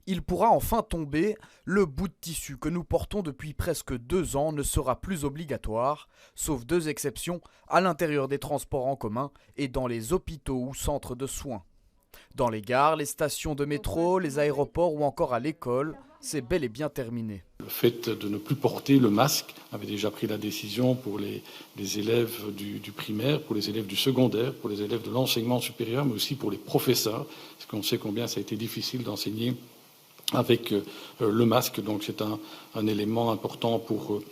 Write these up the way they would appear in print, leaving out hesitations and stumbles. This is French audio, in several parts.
Il pourra enfin tomber, le bout de tissu que nous portons depuis presque 2 ans ne sera plus obligatoire, sauf 2 exceptions, à l'intérieur des transports en commun et dans les hôpitaux ou centres de soins. Dans les gares, les stations de métro, les aéroports ou encore à l'école, c'est bel et bien terminé. Le fait de ne plus porter le masque avait déjà pris la décision pour les élèves du primaire, pour les élèves du secondaire, pour les élèves de l'enseignement supérieur, mais aussi pour les professeurs, parce qu'on sait combien ça a été difficile d'enseigner avec le masque, donc c'est un élément important pour eux.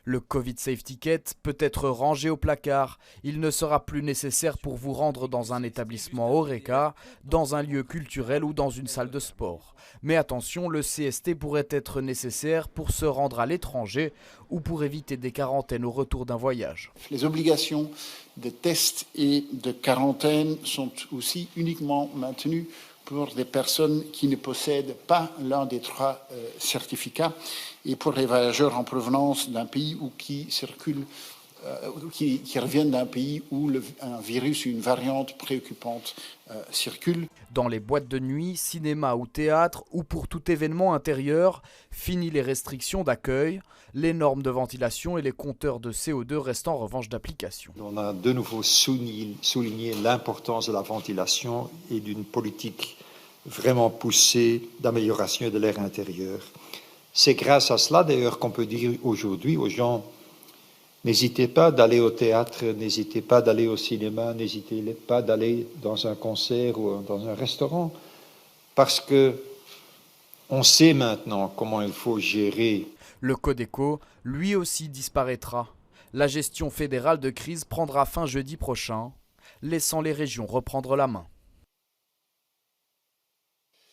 Le Covid Safe Ticket peut être rangé au placard. Il ne sera plus nécessaire pour vous rendre dans un établissement Horeca, dans un lieu culturel ou dans une salle de sport. Mais attention, le CST pourrait être nécessaire pour se rendre à l'étranger ou pour éviter des quarantaines au retour d'un voyage. Les obligations de tests et de quarantaine sont aussi uniquement maintenues pour des personnes qui ne possèdent pas l'un des 3 certificats et pour les voyageurs en provenance d'un pays ou qui circulent, qui reviennent d'un pays où un virus ou une variante préoccupante circule. Dans les boîtes de nuit, cinéma ou théâtre, ou pour tout événement intérieur, fini les restrictions d'accueil, les normes de ventilation et les compteurs de CO2 restent en revanche d'application. On a de nouveau souligné l'importance de la ventilation et d'une politique vraiment poussée d'amélioration de l'air intérieur. C'est grâce à cela d'ailleurs qu'on peut dire aujourd'hui aux gens: n'hésitez pas d'aller au théâtre, n'hésitez pas d'aller au cinéma, n'hésitez pas d'aller dans un concert ou dans un restaurant, parce que on sait maintenant comment il faut gérer. Le Codeco, lui aussi, disparaîtra. La gestion fédérale de crise prendra fin jeudi prochain, laissant les régions reprendre la main.